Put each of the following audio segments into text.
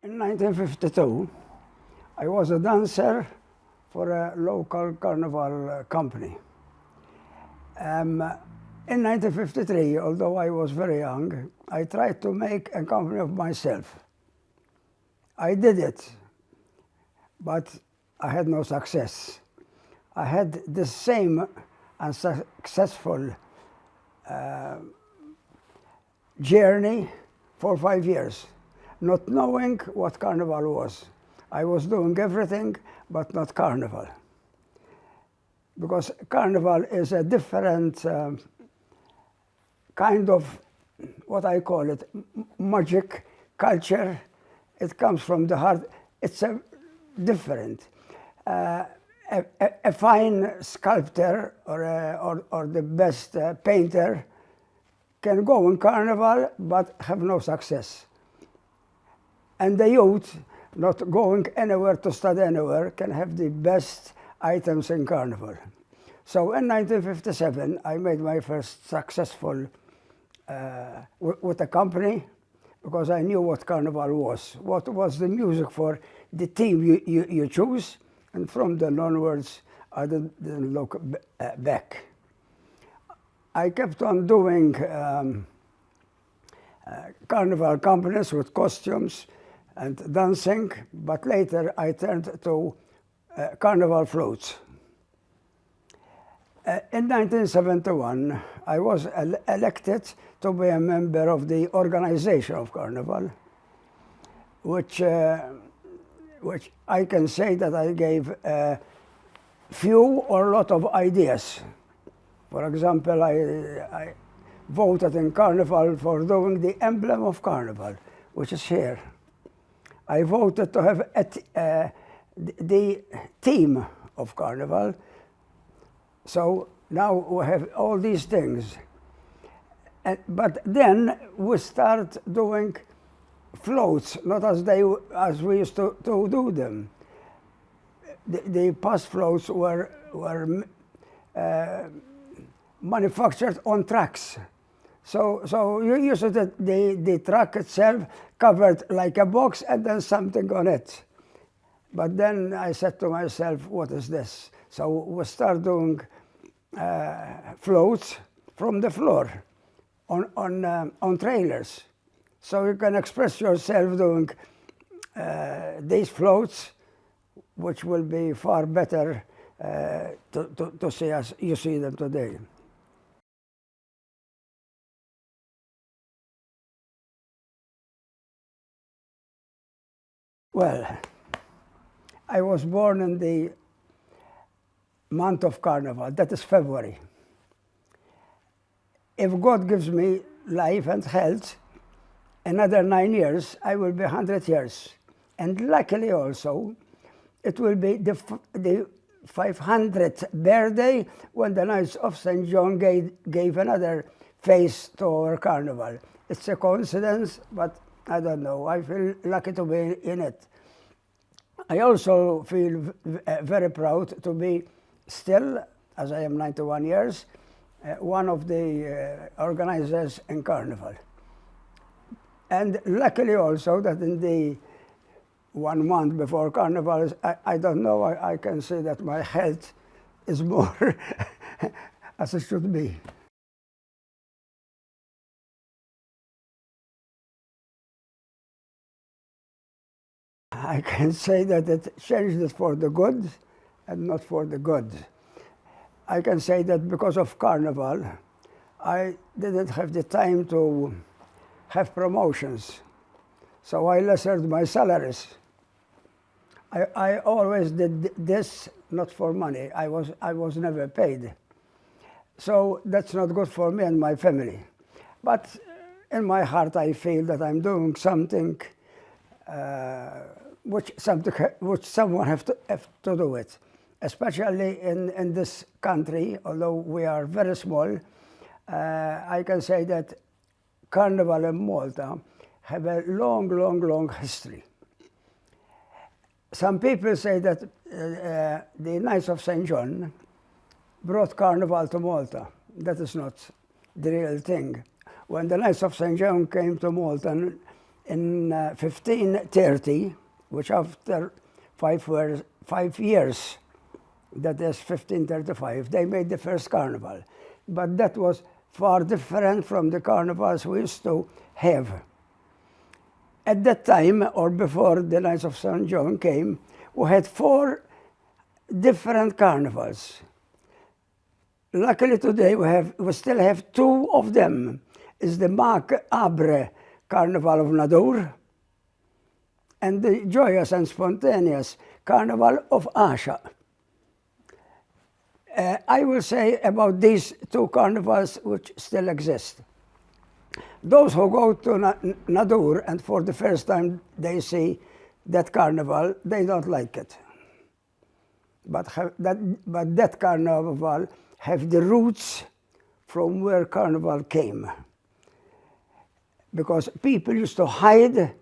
In 1952, I was a dancer for a local carnival company. In 1953, although I was very young, I tried to make a company of myself. I did it, but I had no success. I had the same unsuccessful journey for 5 years, not knowing what Carnival was. I was doing everything, but not Carnival. Because Carnival is a different kind of, what I call it, magic culture. It comes from the heart. It's different. A fine sculptor or the best painter can go in Carnival but have no success. And the youth, not going anywhere to study anywhere, can have the best items in Carnival. So in 1957, I made my first successful with a company, because I knew what Carnival was. What was the music for the team you choose, and from then onwards, I didn't look back. I kept on doing Carnival companies with costumes and dancing, but later I turned to Carnival floats. In 1971, I was elected to be a member of the organization of Carnival, which I can say that I gave few or a lot of ideas. For example, I voted in Carnival for doing the emblem of Carnival, which is here. I voted to have the theme of Carnival. So now we have all these things. But then we start doing floats, not as we used to do them. The past floats were manufactured on tracks. So you used the track itself covered like a box and then something on it. But then I said to myself, what is this? So we start doing floats from the floor on trailers. So you can express yourself doing these floats, which will be far better to see as you see them today. Well, I was born in the month of Carnival, that is February. If God gives me life and health, another 9 years, I will be 100 years. And luckily also, it will be the 500th birthday when the Knights of St. John gave another face to our Carnival. It's a coincidence, but I don't know. I feel lucky to be in it. I also feel very proud to be still, as I am 91 years, one of the organizers in Carnival. And luckily also that in the 1 month before Carnival, I don't know, I can say that my health is more as it should be. I can say that it changed it for the good and not for the good. I can say that because of Carnival, I didn't have the time to have promotions. So I lessened my salaries. I always did this not for money. I was never paid. So that's not good for me and my family. But in my heart, I feel that I'm doing something which someone have to do it. Especially in this country, although we are very small, I can say that Carnival in Malta have a long history. Some people say that the Knights of St. John brought Carnival to Malta. That is not the real thing. When the Knights of St. John came to Malta in 1530, which after 5 years, that is 1535, they made the first carnival. But that was far different from the carnivals we used to have. At that time, or before the Knights of St. John came, we had 4 different carnivals. Luckily today we still have 2 of them. It's the macabre Carnival of Nadur and the joyous and spontaneous Carnival of Asha. I will say about these 2 carnivals which still exist. Those who go to Nadur and for the first time they see that carnival, they don't like it. But that carnival have the roots from where carnival came. Because people used to hide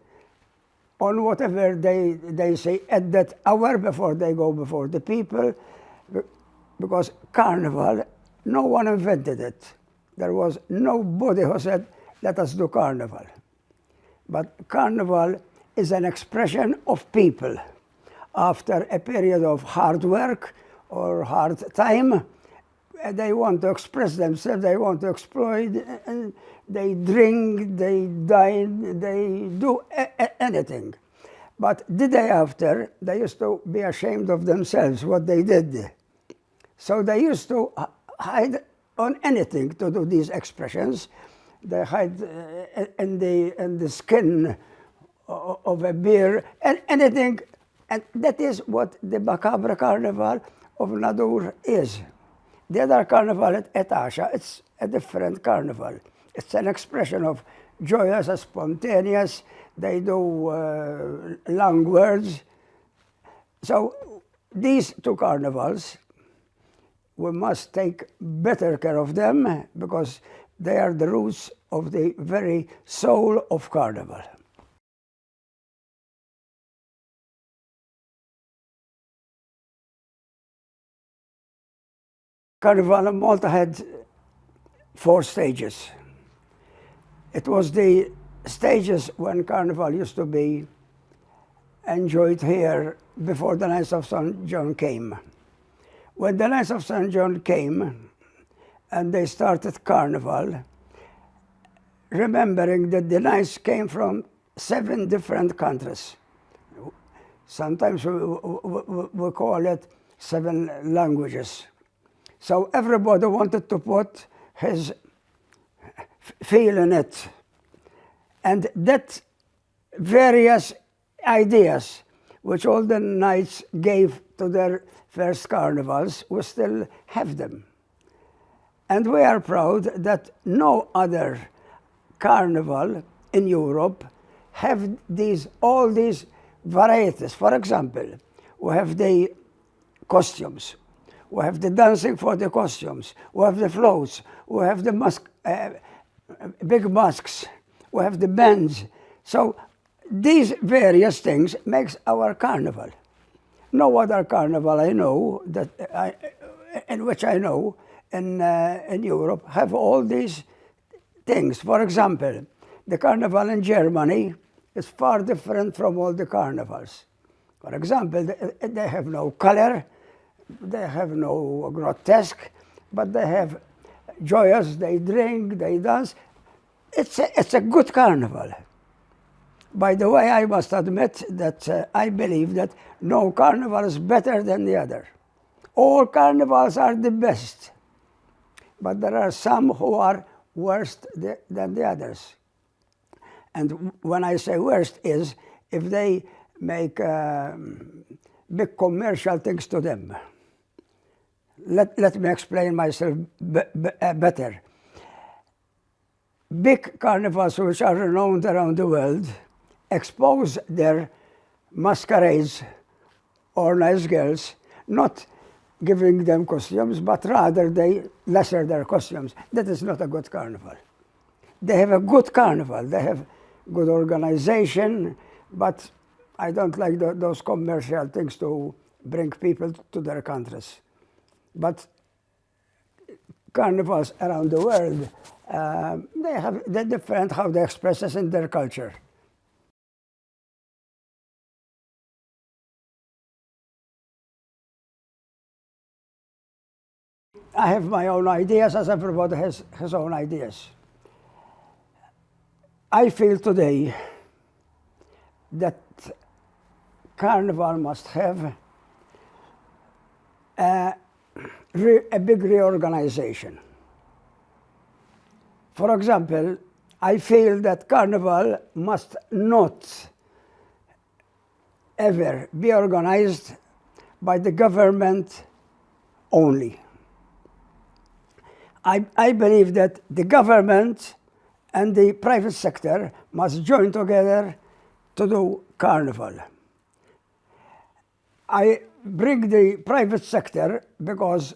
on whatever they say at that hour before they go before the people. Because carnival, no one invented it. There was nobody who said, let us do carnival. But carnival is an expression of people. After a period of hard work or hard time, they want to express themselves, they want to exploit, and they drink, they dine, they do anything. But the day after, they used to be ashamed of themselves, what they did. So they used to hide on anything to do these expressions. They hide in the skin of a bear, and anything. And that is what the macabre carnival of Nadur is. The other carnival at Asha, it's a different carnival. It's an expression of joyous and spontaneous. They do long words. So these 2 carnivals, we must take better care of them because they are the roots of the very soul of carnival. Carnival in Malta had 4 stages. It was the stages when carnival used to be enjoyed here before the Knights of St. John came. When the Knights of St. John came and they started carnival, remembering that the Knights came from 7 different countries. Sometimes we call it 7 languages. So everybody wanted to put his feel in it. And that various ideas which all the knights gave to their first carnivals, we still have them. And we are proud that no other carnival in Europe have all these varieties. For example, we have the costumes. We have the dancing for the costumes. We have the floats. We have the big masks. We have the bands. So these various things makes our carnival. No other carnival I know in which I know in Europe have all these things. For example, the carnival in Germany is far different from all the carnivals. For example, they have no color. They have no grotesque, but they have joyous, they drink, they dance. It's a good carnival. By the way, I must admit that I believe that no carnival is better than the other. All carnivals are the best, but there are some who are worse than the others. And when I say worst is if they make big commercial things to them. Let me explain myself better. Big carnivals which are renowned around the world expose their masquerades or nice girls, not giving them costumes, but rather they lesser their costumes. That is not a good carnival. They have a good carnival, they have good organization, but I don't like those commercial things to bring people to their countries. But carnivals around the world, they're different how they express us in their culture. I have my own ideas, as everybody has his own ideas. I feel today that Carnival must have a big reorganization. For example, I feel that Carnival must not ever be organized by the government only. I believe that the government and the private sector must join together to do Carnival. I bring the private sector because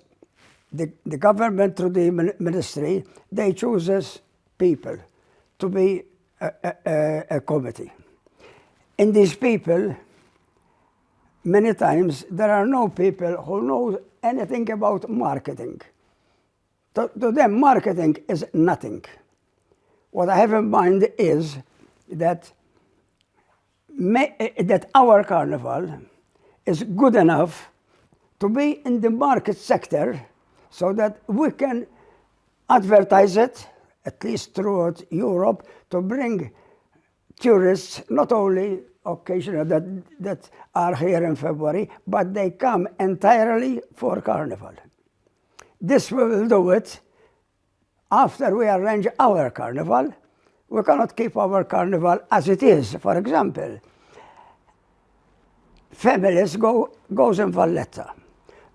the government through the ministry, they chooses people to be a committee. In these people, many times there are no people who know anything about marketing. To them, marketing is nothing. What I have in mind is that our Carnival is good enough to be in the market sector so that we can advertise it, at least throughout Europe, to bring tourists, not only occasional that are here in February, but they come entirely for Carnival. This we will do it after we arrange our Carnival. We cannot keep our Carnival as it is. For example, families goes in Valletta.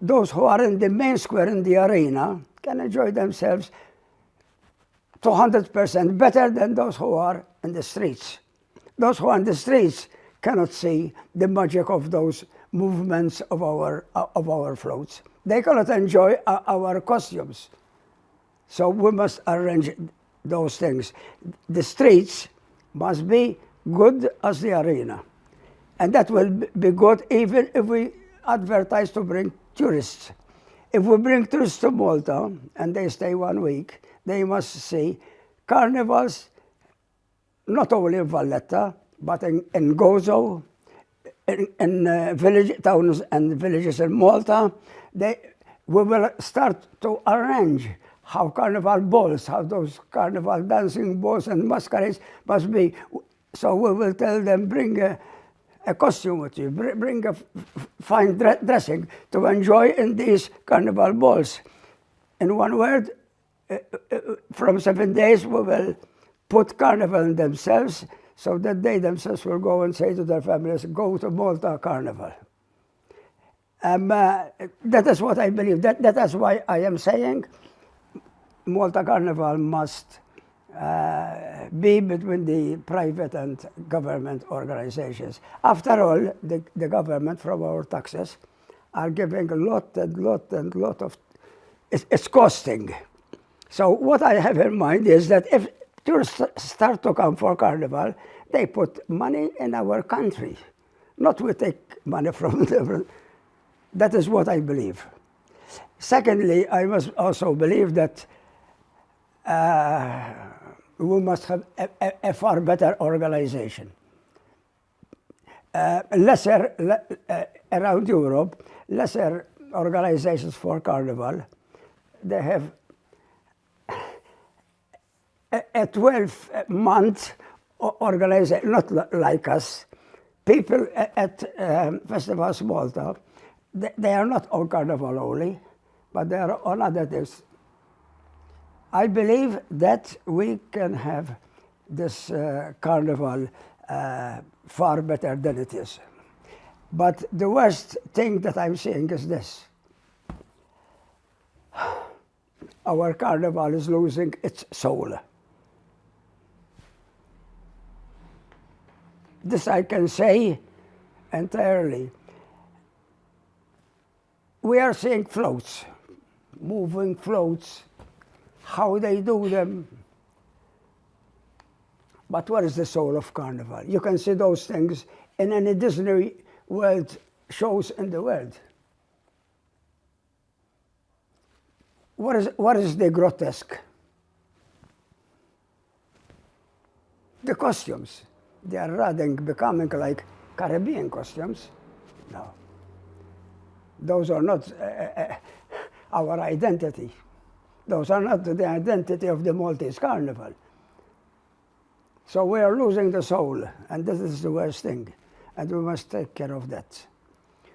Those who are in the main square in the arena can enjoy themselves 200% better than those who are in the streets. Those who are in the streets cannot see the magic of those movements of our floats. They cannot enjoy our costumes. So we must arrange those things. The streets must be good as the arena. And that will be good even if we advertise to bring tourists. If we bring tourists to Malta and they stay 1 week, they must see carnivals not only in Valletta, but in Gozo, in village towns and villages in Malta. We will start to arrange how carnival balls, how those carnival dancing balls and masquerades must be. So we will tell them, bring a costume with you, bring a fine dressing to enjoy in these carnival balls. In one word, from 7 days we will put carnival in themselves so that they themselves will go and say to their families, go to Malta Carnival. That is what I believe. That is why I am saying Malta Carnival must be between the private and government organizations. After all, the government from our taxes are giving a lot of, it's costing. So what I have in mind is that if tourists start to come for Carnival, they put money in our country, not we take money from them. That is what I believe. Secondly, I must also believe that we must have a far better organization. Around Europe, lesser organizations for Carnival, they have a 12-month organization, not like us. People at Festivals Malta, they are not on Carnival only, but they are on other days. I believe that we can have this Carnival far better than it is. But the worst thing that I'm seeing is this. Our Carnival is losing its soul. This I can say entirely. We are seeing floats, moving floats, how they do them. But what is the soul of Carnival? You can see those things in any Disney World shows in the world. What is the grotesque? The costumes. They are rather becoming like Caribbean costumes. No. Those are not, our identity. Those are not the identity of the Maltese Carnival. So we are losing the soul, and this is the worst thing, and we must take care of that.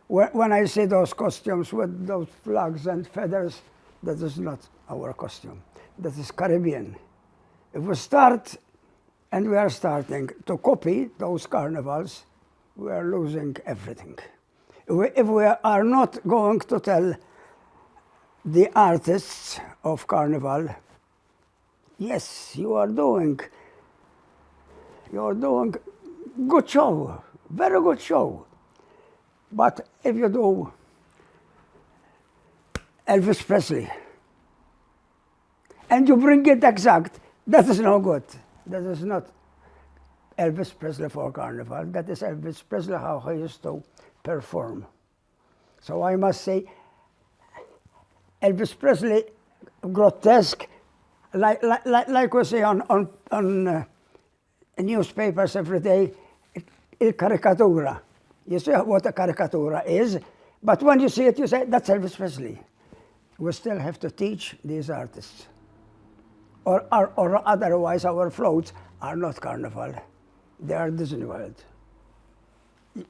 When I see those costumes with those flags and feathers, that is not our costume. That is Caribbean. If we start, and we are starting to copy those carnivals, we are losing everything. If we are not going to tell the artists of Carnival, yes, you are doing good show, very good show. But if you do Elvis Presley, and you bring it exact, that is no good. That is not Elvis Presley for Carnival. That is Elvis Presley how he used to perform. So I must say, Elvis Presley, grotesque, like we say on newspapers every day, il caricatura. You see what a caricatura is, but when you see it, you say, that's Elvis Presley. We still have to teach these artists. Or otherwise our floats are not Carnival. They are Disney World.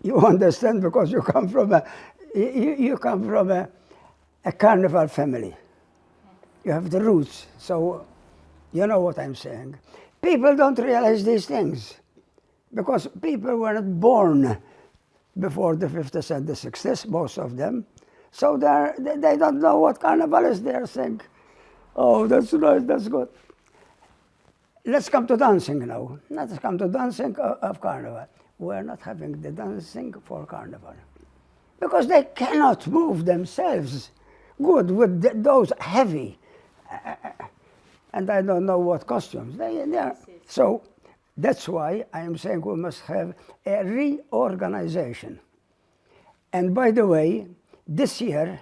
You understand, because you come from a Carnival family. You have the roots, so you know what I'm saying. People don't realize these things, because people were not born before the 50s and the 60s, most of them. So they don't know what Carnival is. They're saying, oh, that's nice, that's good. Let's come to dancing now. Let's come to dancing of Carnival. We're not having the dancing for Carnival, because they cannot move themselves good with those heavy, and I don't know what costumes. They are. So that's why I am saying we must have a reorganization. And by the way, this year,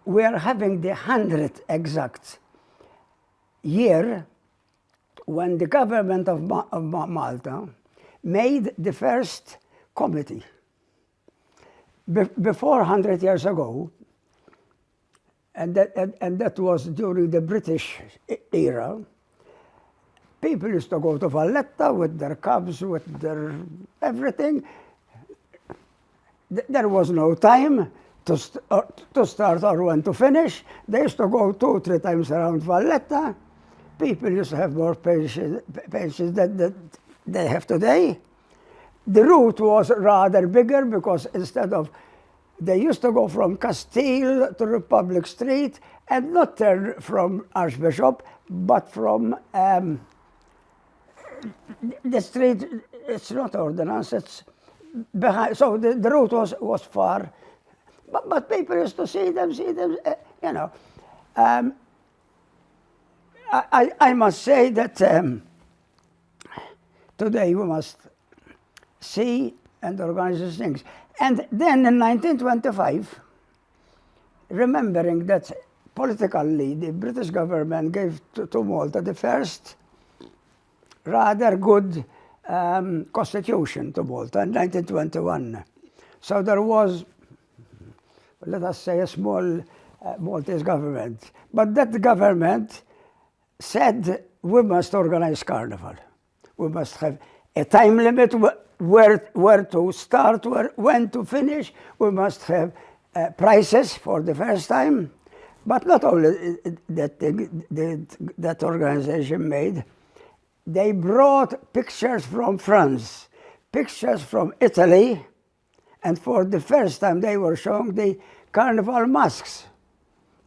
we are having the 100th exact year when the government of Malta made the first committee. Before 100 years ago, and that was during the British era, people used to go to Valletta with their cabs, with their everything. There was no time to start or when to finish. They used to go 2-3 times around Valletta. People used to have more patience than they have today. The route was rather bigger, because instead of, they used to go from Castile to Republic Street, and not turn from Archbishop, but from the street. It's not ordinance, it's behind. So the route was far, but people used to see them, you know. I must say that today we must see and organize these things. And then in 1925, remembering that politically the British government gave to Malta the first rather good constitution to Malta in 1921. So there was, let us say, a small Maltese government. But that government said we must organize Carnival. We must have a time limit where to start, when to finish. We must have prices for the first time. But not only that organization made, they brought pictures from France, pictures from Italy, and for the first time they were showing the Carnival masks.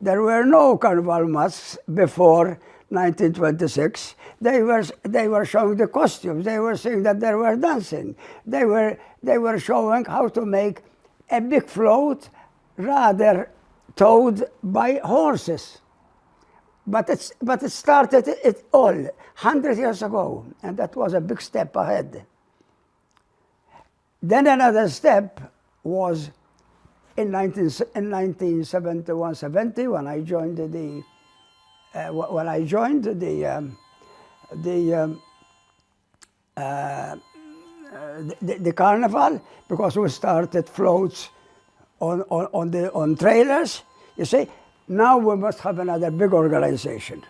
There were no Carnival masks before 1926. They were showing the costumes. They were saying that they were dancing. They were showing how to make a big float, rather towed by horses. But it started it all 100 years ago, and that was a big step ahead. Then another step was in 1971-70, when I joined the Carnival, because we started floats on trailers. You see, now we must have another big organization.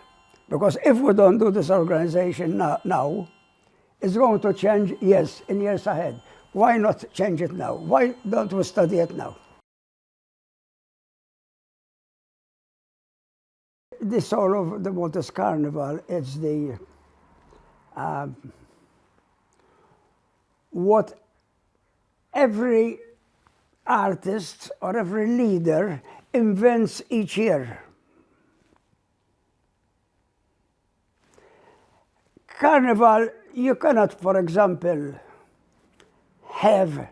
Because if we don't do this organization now, it's going to change, yes, in years ahead. Why not change it now? Why don't we study it now? The soul of the Maltese Carnival is the what every artist or every leader invents each year. Carnival, you cannot, for example, have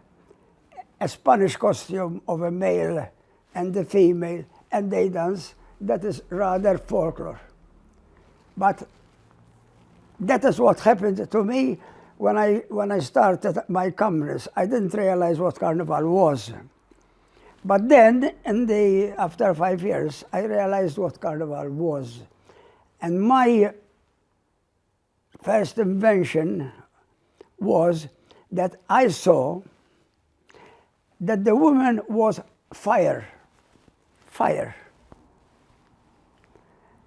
a Spanish costume of a male and a female and they dance. That is rather folklore. But that is what happened to me when I started my cameras. I didn't realize what Carnival was. But then, after 5 years, I realized what Carnival was. And my first invention was that I saw that the woman was fire.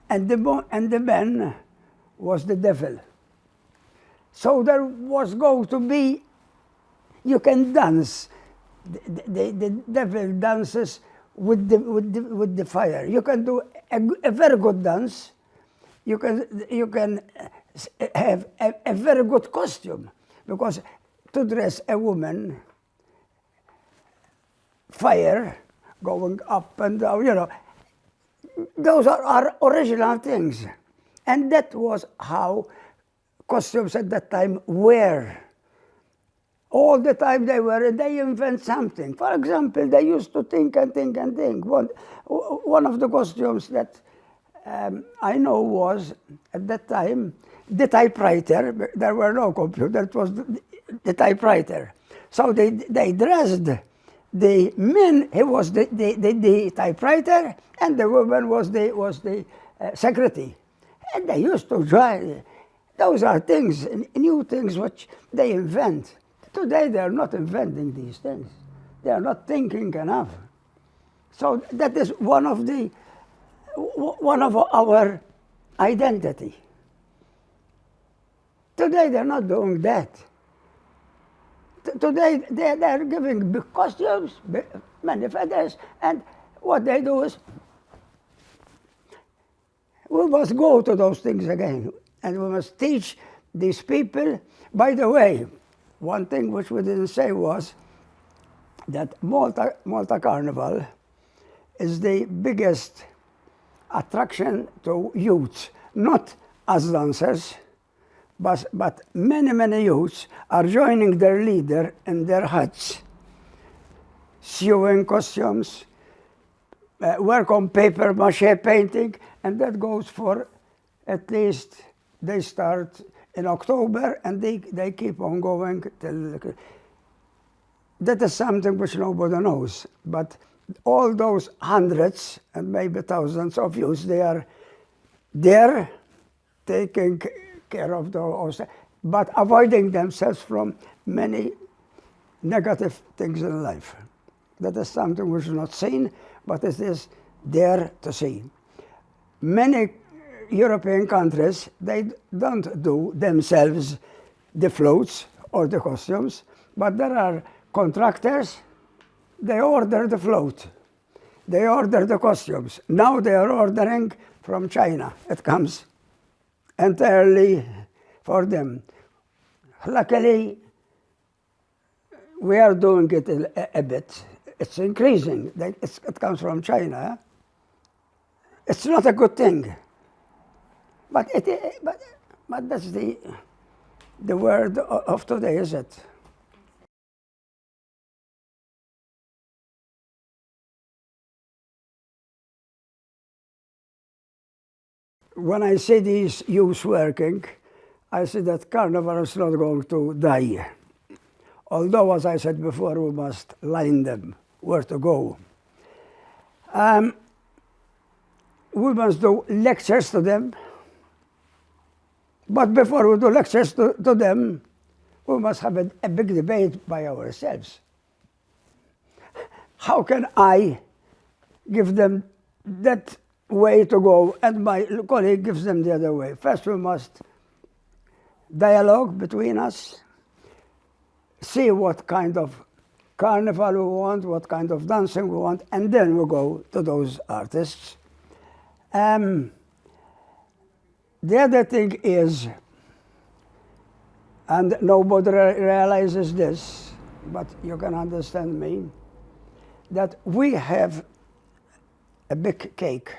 And the man was the devil. So there was going to be, you can dance. The devil dances with the fire. You can do a very good dance. You can have a very good costume, because to dress a woman, fire going up and down, you know, those are original things. And that was how costumes at that time were. All the time they invent something. For example, they used to think and think and think. One of the costumes that I know was, at that time, the typewriter. There were no computers, it was the typewriter. So they dressed the man, he was the typewriter, and the woman was the secretary. And they used to try. Those are things, new things which they invent. Today they are not inventing these things. They are not thinking enough. So that is one of our identity. Today they're not doing that. Today they're giving big costumes, many feathers, and what they do is, we must go to those things again, and we must teach these people. By the way, one thing which we didn't say was that Malta Carnival is the biggest attraction to youths, not as dancers, but many youths are joining their leader in their huts, sewing costumes, work on paper mache painting, and that goes for at least, they start in October and they keep on going till. That is something which nobody knows, but all those hundreds and maybe thousands of youths, they are there taking care of those, but avoiding themselves from many negative things in life. That is something which is not seen, but it is there to see. Many European countries, they don't do themselves the floats or the costumes, but there are contractors, they order the float, they order the costumes. Now they are ordering from China. It comes entirely for them. Luckily, we are doing it a bit. It's increasing. It comes from China. It's not a good thing. But that's the word of today, is it? When I see these youths working, I see that Carnival is not going to die. Although, as I said before, we must line them where to go. We must do lectures to them. But before we do lectures to them, we must have a big debate by ourselves. how can I give them that way to go and my colleague gives them the other way? First we must dialogue between us, see what kind of carnival we want, what kind of dancing we want, and then we go to those artists. The other thing is, and nobody realizes this, but you can understand me, that we have a big cake.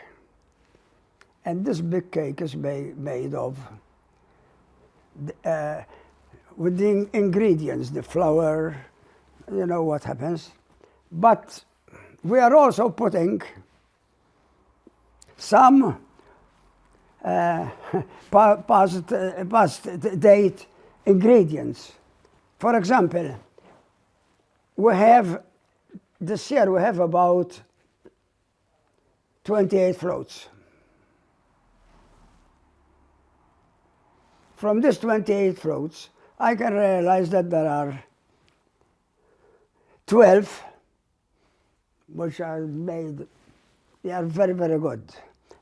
And this big cake is made of, with the ingredients, the flour, you know what happens. But we are also putting some past date ingredients. For example, we have, this year we have about 28 floats. From these 28 floats, I can realize that there are 12 which are made, they are very, very good.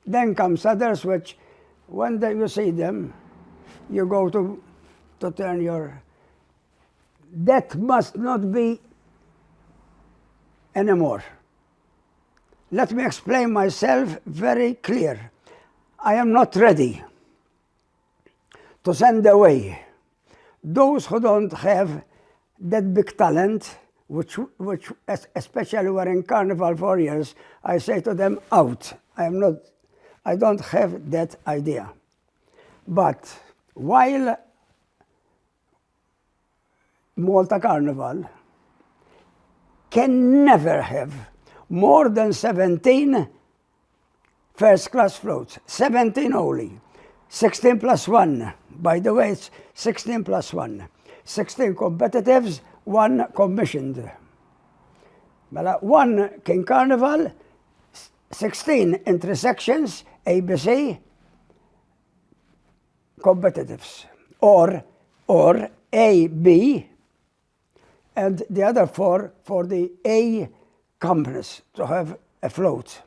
Then comes others which, when you see them, you go to turn your, that must not be anymore. Let me explain myself very clear. I am not ready to send away those who don't have that big talent, which especially were in Carnival for years. I say to them, out. I don't have that idea. But while Malta Carnival can never have more than 17 first-class floats, 17 only, 16 plus 1. By the way, it's 16 plus 1. 16 competitives, 1 commissioned. But 1 King Carnival, 16 intersections, ABC, competitives. Or A, B, and the other 4 for the A companies to have a float.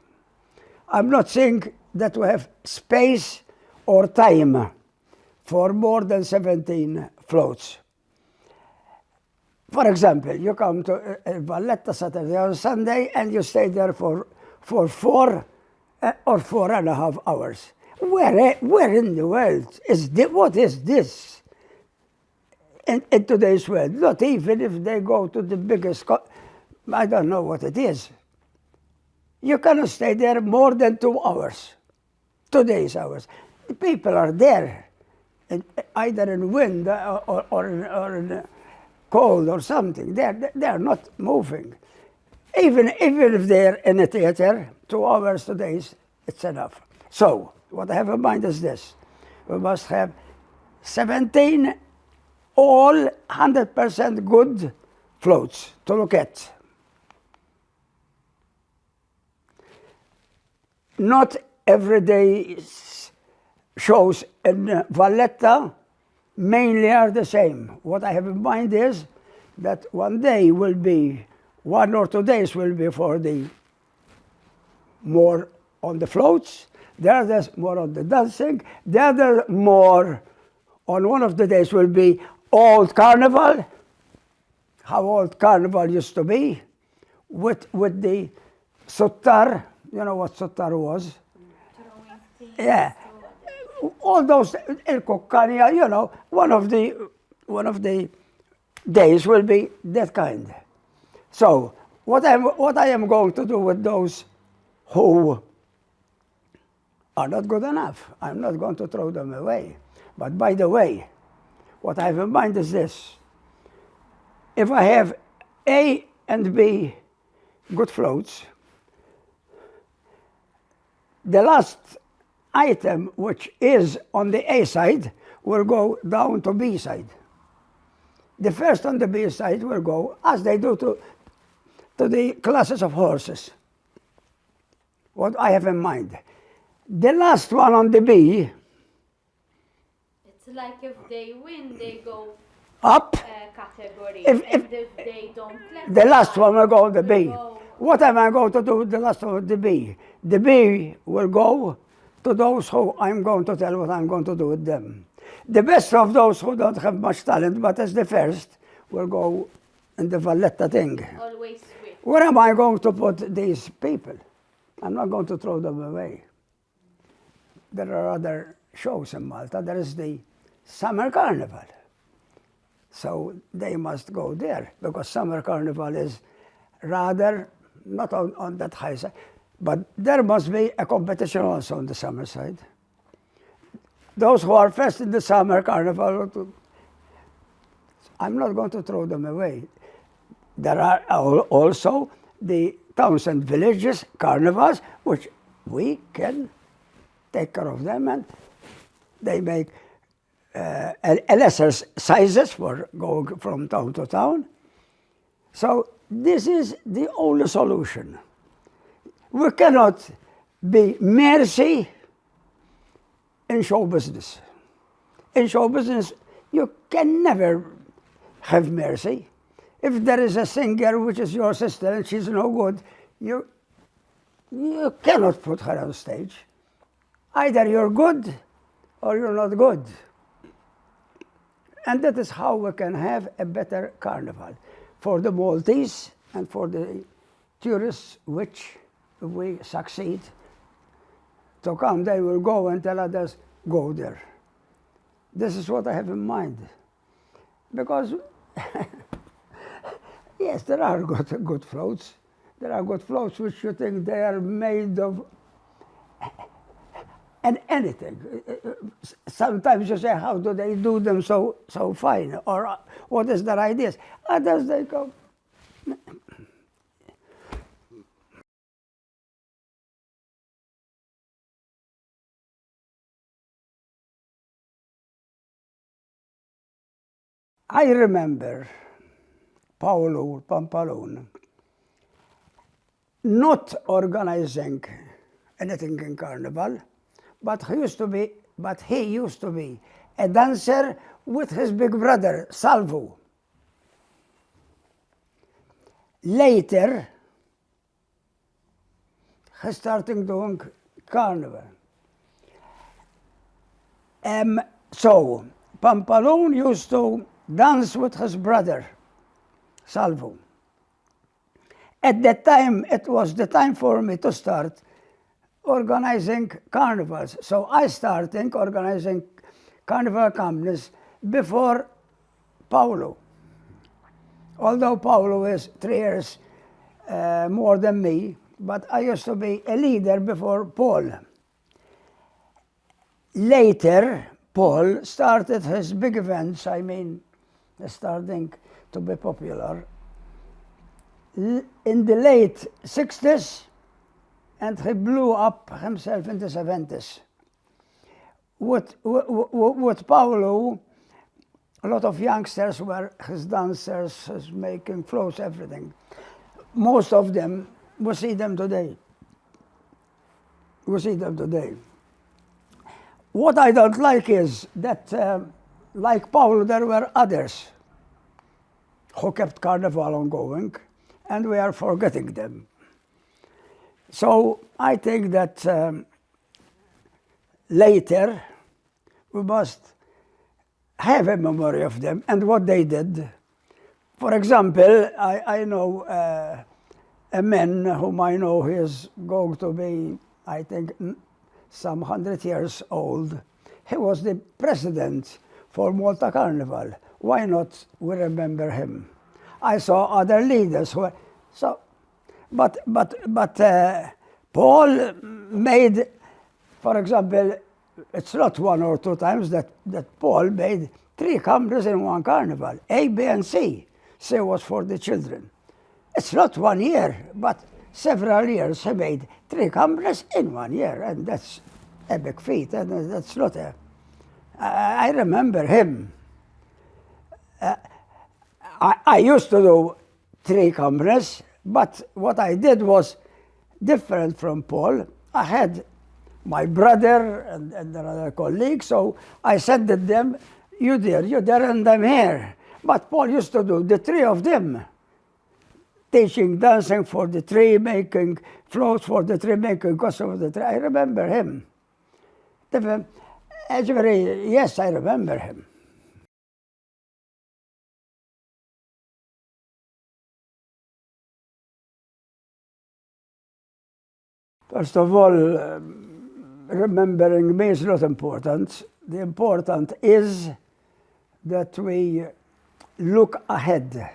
I'm not saying that we have space or time for more than 17 floats. For example, you come to Valletta Saturday or Sunday and you stay there for 4 or 4.5 hours. Where in the world is this? What is this in today's world? Not even if they go to the biggest, I don't know what it is. You cannot stay there more than 2 hours, today's hours. The people are there, either in wind or in cold or something. They're not moving. Even if they're in a theater, 2 hours today, it's enough. So what I have in mind is this. We must have 17 all 100% good floats to look at. Not everyday shows in Valletta mainly are the same. What I have in mind is that one day will be, 1 or 2 days will be for the more on the floats, the others more on the dancing, the other more on one of the days will be old Carnival, how old Carnival used to be, with the suttar. You know what suttar was? Yeah. All those, El Coccania, you know, one of the days will be that kind. So what I am going to do with those who are not good enough, I'm not going to throw them away. But by the way, what I have in mind is this. If I have A and B good floats, the last item which is on the A side will go down to B side. The first on the B side will go, as they do to the classes of horses. What I have in mind. The last one on the B. It's like if they win, they go up category. If and if they don't the last one will go on the B. What am I going to do with the last of the bee? The bee will go to those who I'm going to tell what I'm going to do with them. The best of those who don't have much talent, but as the first, will go in the valletta thing. Always switch. Where am I going to put these people? I'm not going to throw them away. There are other shows in Malta. There is the summer carnival. So they must go there, because summer carnival is rather not on that high side. But there must be a competition also on the summer side. Those who are first in the summer carnival, I'm not going to throw them away. There are also the towns and villages carnivals, which we can take care of them, and they make a lesser sizes for going from town to town. So this is the only solution. We cannot be mercy in show business. In show business, you can never have mercy. If there is a singer which is your sister and she's no good, you cannot put her on stage. Either you're good or you're not good. And that is how we can have a better carnival for the Maltese and for the tourists, which if we succeed to come, they will go and tell others, go there. This is what I have in mind. Because, yes, there are good floats. There are good floats which you think they are made of and anything. Sometimes you say, how do they do them so fine? Or what is their ideas? Others, they go. I remember Paolo Pampalone not organizing anything in Carnival, but he used to be a dancer with his big brother, Salvo. Later, he started doing Carnival. So, Pampalone used to dance with his brother, Salvo. At that time, it was the time for me to start organizing carnivals. So I started organizing carnival companies before Paolo. Although Paolo is 3 years more than me, but I used to be a leader before Paul. Later, Paul started his big events, starting to be popular in the late 60s, and he blew up himself in the 70s. With Paolo, a lot of youngsters were his dancers, his making floats, everything. Most of them, we see them today. What I don't like is that, like Paolo, there were others who kept Carnival on going, and we are forgetting them. So I think that later we must have a memory of them and what they did. For example, I know a man whom I know, he is going to be, I think, some 100 years old. He was the president for Malta Carnival. Why not we remember him? I saw other leaders who were, so, but Paul made, for example, it's not 1 or 2 times that Paul made 3 companies in one carnival, A, B, and C. C was for the children. It's not 1 year, but several years he made 3 companies in 1 year, and that's a big feat, and that's not a... I remember him. I used to do 3 companies, but what I did was different from Paul. I had my brother and another colleague, so I said to them, you there, and I'm here. But Paul used to do the 3 of them. teaching dancing for the tree, making floats for the tree, making costumes for the tree. I remember him. Yes, I remember him. First of all, remembering me is not important. The important is that we look ahead.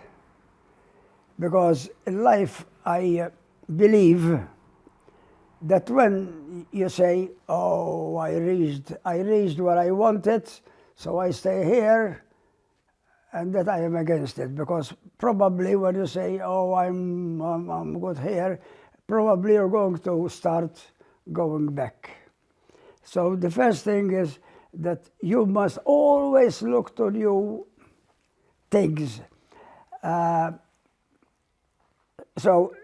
Because in life, I believe that when you say, oh, I reached where I wanted, so I stay here, and that I am against it. Because probably when you say, oh, I'm good here, probably you're going to start going back. So the first thing is that you must always look to new things. So,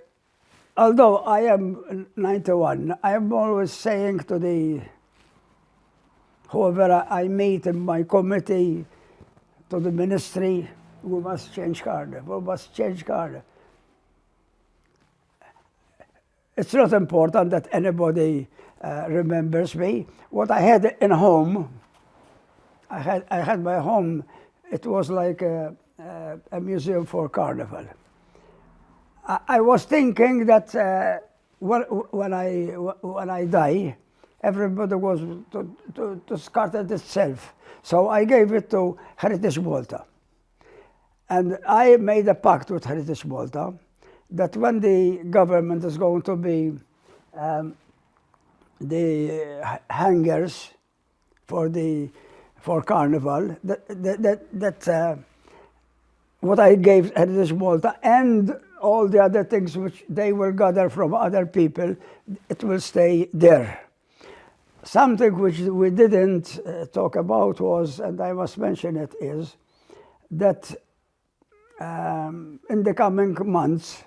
although I am 91, I am always saying to whoever I meet in my committee, to the ministry, we must change Cardiff, we must change Cardiff. It's not important that anybody remembers me. What I had in home, I had my home, it was like a museum for Carnival. I was thinking that when I die, everybody was to start it itself. So I gave it to Heritage Malta. And I made a pact with Heritage Malta that when the government is going to be the hangers for Carnival, that what I gave Heritage Malta and all the other things which they will gather from other people, it will stay there. Something which we didn't talk about was, and I must mention it, is that in the coming months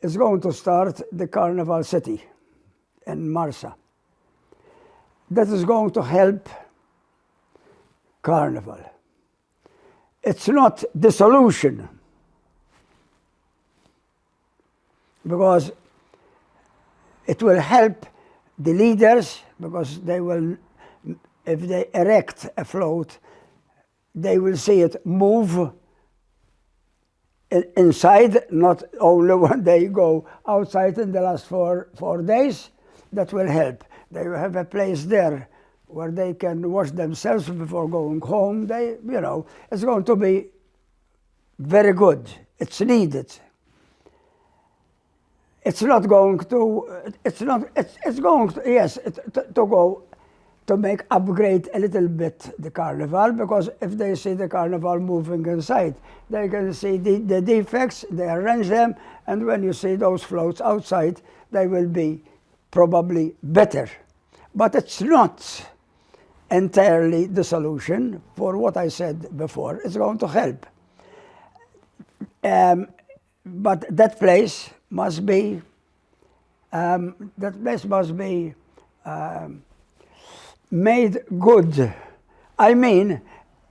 is going to start the Carnival City in Marsa. That is going to help Carnival. It's not the solution, because it will help the leaders, because they will, if they erect a float, they will see it move inside, not only when they go outside in the last four days. That will help. They will have a place there where they can wash themselves before going home. It's going to be very good. It's needed. It's not going to, it's going to, yes, to go to make upgrade a little bit the Carnival, because if they see the Carnival moving inside, they can see the defects, they arrange them, and when you see those floats outside, they will be probably better. But it's not entirely the solution for what I said before. It's going to help. But that place must be, made good. I mean,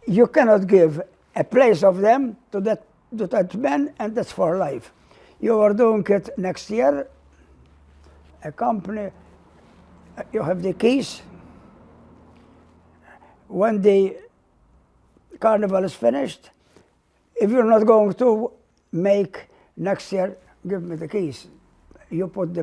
you cannot give a place of them to that man, and that's for life. You are doing it next year, a company, you have the keys. When the Carnival is finished, if you're not going to make next year, give me the keys. You put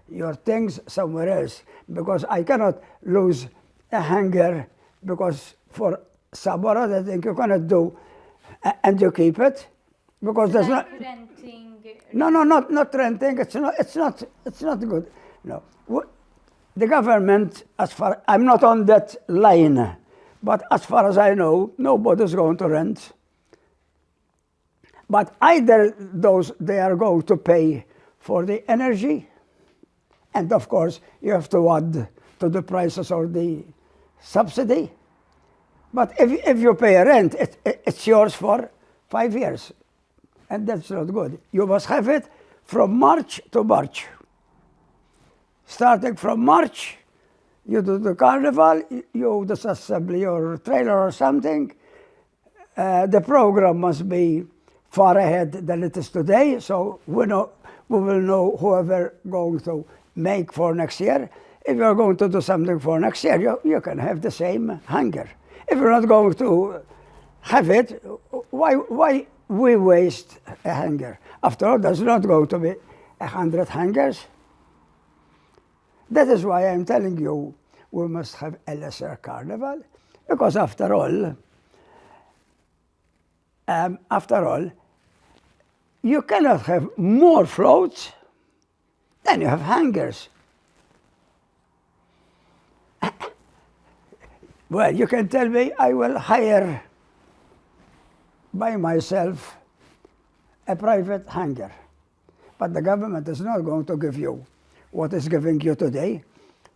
your things somewhere else, because I cannot lose a hanger, because for some other thing you cannot do, and you keep it, because there's not renting. No, not renting. It's not good. No, the government, as far, I'm not on that line, but as far as I know, nobody's going to rent. But either they are going to pay for the energy, and of course you have to add to the prices or the subsidy. But if you pay a rent, it's yours for 5 years, and that's not good. You must have it from March to March. Starting from March, you do the Carnival, you disassemble your trailer or something. The program must be far ahead than it is today, so we will know whoever going to make for next year. If you're going to do something for next year, you can have the same hunger. If you're not going to have it, why we waste a hunger? After all, there's not going to be 100 hungers. That is why I'm telling you we must have a lesser carnival, because after all, you cannot have more floats than you have hangers. Well, you can tell me I will hire by myself a private hanger, but the government is not going to give you what is giving you today.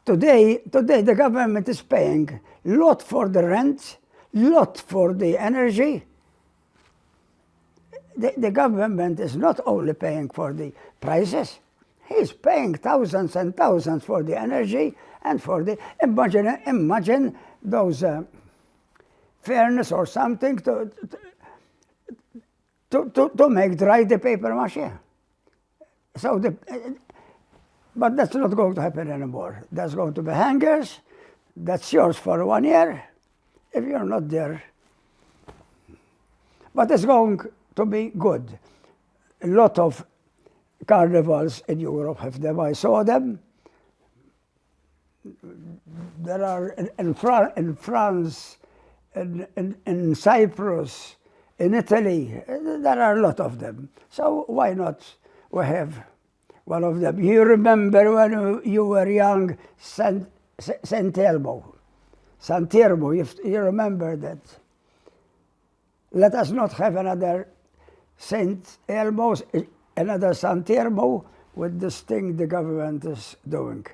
Today the government is paying lot for the rent, lot for the energy. The government is not only paying for the prices, he's paying thousands and thousands for the energy and for the, imagine those furnace or something to make dry the paper mache. So but that's not going to happen anymore. There's going to be hangers, that's yours for 1 year, if you're not there. But it's going to be good. A lot of carnivals in Europe have them. I saw them. There are in France, in Cyprus, in Italy, there are a lot of them. So why not we have one of them? You remember when you were young, Santelmo, you remember that. Let us not have another St. Elmo's, another Santelmo with this thing the government is doing.